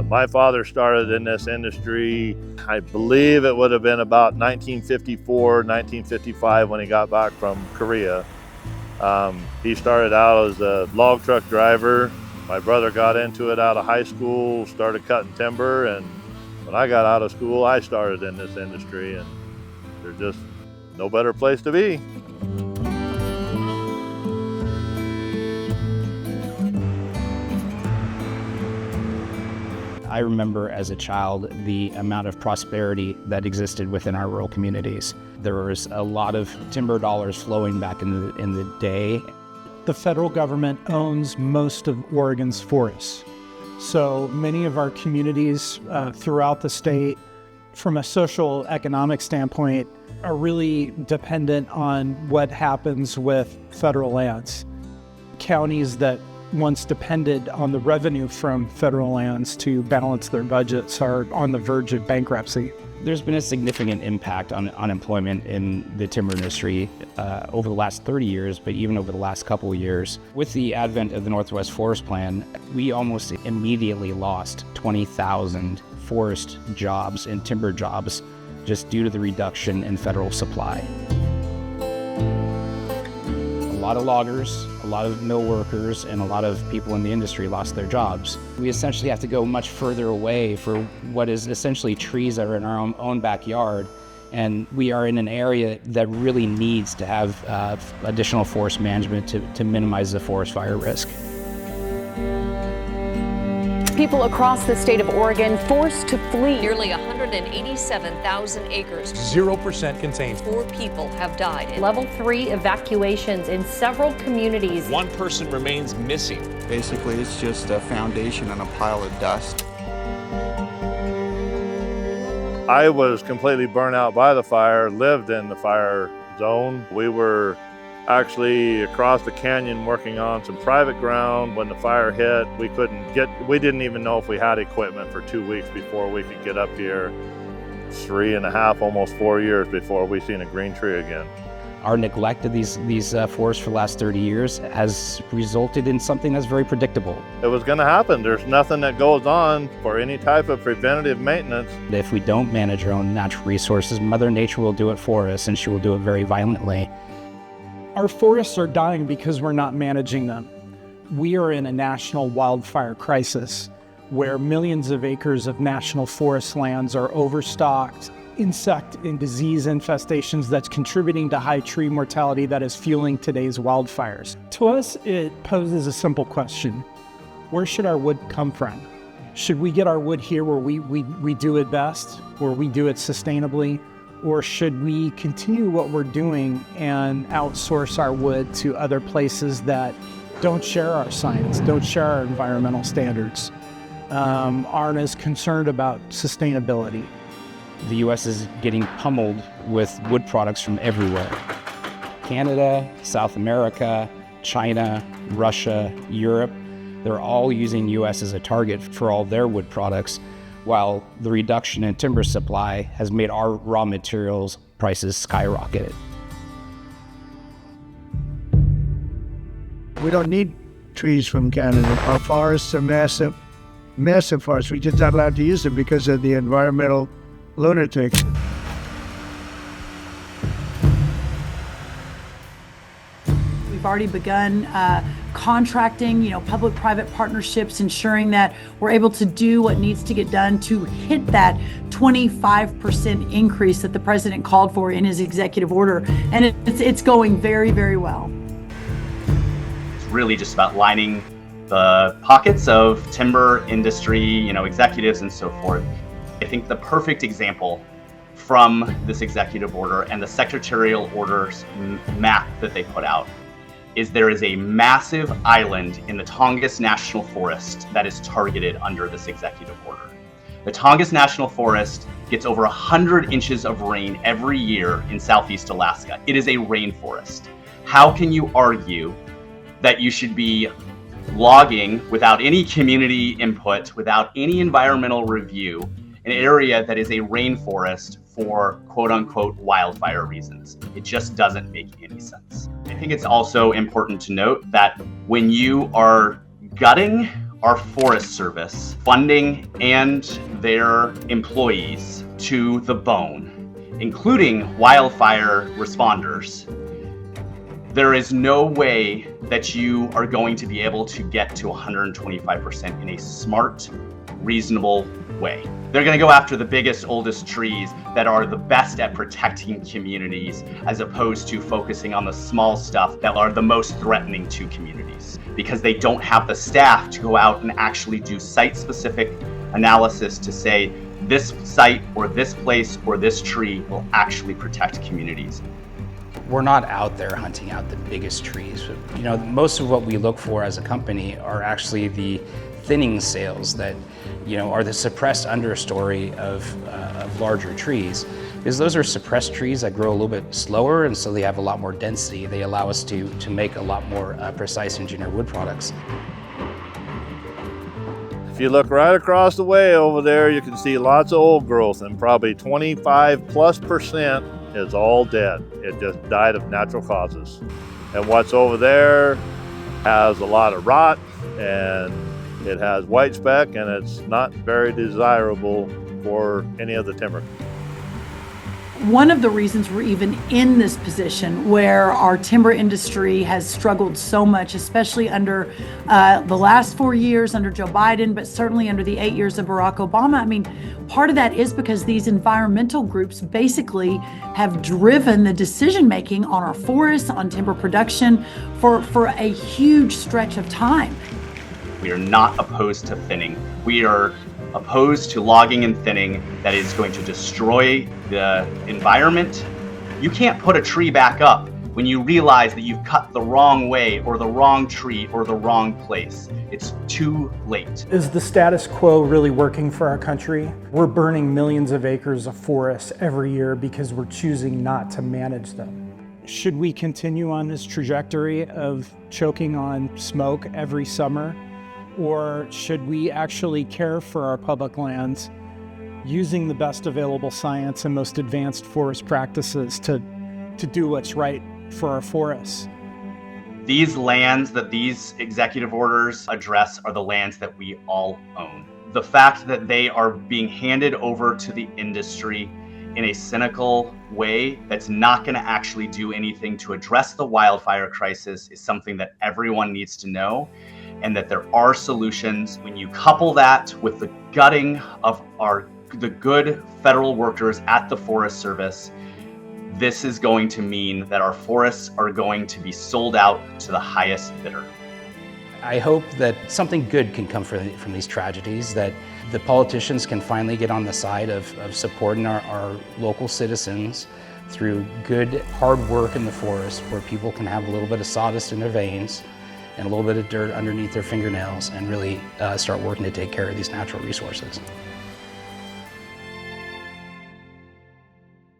My father started in this industry, I believe it would have been about 1954, 1955 when he got back from Korea. He started out as a log truck driver. My brother got into it out of high school, started cutting timber, and when I got out of school, I started in this industry, and there's just no better place to be. I remember as a child the amount of prosperity that existed within our rural communities. There was a lot of timber dollars flowing back in the day. The federal government owns most of Oregon's forests. So many of our communities throughout the state, from a social economic standpoint, are really dependent on what happens with federal lands. Counties that once depended on the revenue from federal lands to balance their budgets are on the verge of bankruptcy. There's been a significant impact on unemployment in the timber industry over the last 30 years, but even over the last couple of years. With the advent of the Northwest Forest Plan, we almost immediately lost 20,000 forest jobs and timber jobs just due to the reduction in federal supply. A lot of loggers, a lot of mill workers, and a lot of people in the industry lost their jobs. We essentially have to go much further away for what is essentially trees that are in our own backyard, and we are in an area that really needs to have additional forest management to minimize the forest fire risk. People across the state of Oregon forced to flee. Nearly 187,000 acres. 0% contained. 4 people have died. Level 3 evacuations in several communities. 1 person remains missing. Basically, it's just a foundation and a pile of dust. I was completely burnt out by the fire, lived in the fire zone. We were actually across the canyon working on some private ground. When the fire hit, we didn't even know if we had equipment for 2 weeks before we could get up here. 3.5, almost 4 years before we seen a green tree again. Our neglect of these forests for the last 30 years has resulted in something that's very predictable. It was gonna happen. There's nothing that goes on for any type of preventative maintenance. If we don't manage our own natural resources, Mother Nature will do it for us, and she will do it very violently. Our forests are dying because we're not managing them. We are in a national wildfire crisis where millions of acres of national forest lands are overstocked, insect and disease infestations that's contributing to high tree mortality that is fueling today's wildfires. To us, it poses a simple question. Where should our wood come from? Should we get our wood here where we do it best, where we do it sustainably? Or should we continue what we're doing and outsource our wood to other places that don't share our science, don't share our environmental standards, aren't as concerned about sustainability? The U.S. is getting pummeled with wood products from everywhere. Canada, South America, China, Russia, Europe, they're all using U.S. as a target for all their wood products, while the reduction in timber supply has made our raw materials prices skyrocket. We don't need trees from Canada. Our forests are massive forests. We're just not allowed to use them because of the environmental lunatics. We've already begun contracting, public-private partnerships, ensuring that we're able to do what needs to get done to hit that 25% increase that the president called for in his executive order. And it's going very, very well. It's really just about lining the pockets of timber industry, executives and so forth. I think the perfect example from this executive order and the secretarial orders map that they put out is there is a massive island in the Tongass National Forest that is targeted under this executive order. The Tongass National Forest gets over 100 inches of rain every year in Southeast Alaska. It is a rainforest. How can you argue that you should be logging without any community input, without any environmental review, an area that is a rainforest for quote unquote wildfire reasons? It just doesn't make any sense. I think it's also important to note that when you are gutting our Forest Service funding and their employees to the bone, including wildfire responders, there is no way that you are going to be able to get to 125% in a smart, reasonable way. They're going to go after the biggest, oldest trees that are the best at protecting communities, as opposed to focusing on the small stuff that are the most threatening to communities, because they don't have the staff to go out and actually do site-specific analysis to say this site or this place or this tree will actually protect communities. We're not out there hunting out the biggest trees. You know, most of what we look for as a company are actually the thinning sales that, you know, are the suppressed understory of larger trees. Because those are suppressed trees that grow a little bit slower, and so they have a lot more density. They allow us to make a lot more precise engineered wood products. If you look right across the way over there, you can see lots of old growth, and probably 25+% is all dead. It just died of natural causes. And what's over there has a lot of rot, and it has white speck, and it's not very desirable for any of the timber. One of the reasons we're even in this position where our timber industry has struggled so much, especially under the last 4 years under Joe Biden, but certainly under the 8 years of Barack Obama. I mean, part of that is because these environmental groups basically have driven the decision-making on our forests, on timber production for a huge stretch of time. We are not opposed to thinning. We are opposed to logging and thinning that is going to destroy the environment. You can't put a tree back up when you realize that you've cut the wrong way or the wrong tree or the wrong place. It's too late. Is the status quo really working for our country? We're burning millions of acres of forests every year because we're choosing not to manage them. Should we continue on this trajectory of choking on smoke every summer? Or should we actually care for our public lands using the best available science and most advanced forest practices to do what's right for our forests? These lands that these executive orders address are the lands that we all own. The fact that they are being handed over to the industry in a cynical way that's not going to actually do anything to address the wildfire crisis is something that everyone needs to know, and that there are solutions. When you couple that with the gutting of the good federal workers at the Forest Service, this is going to mean that our forests are going to be sold out to the highest bidder. I hope that something good can come from these tragedies, that the politicians can finally get on the side of supporting our local citizens through good, hard work in the forest, where people can have a little bit of sawdust in their veins and a little bit of dirt underneath their fingernails and really start working to take care of these natural resources.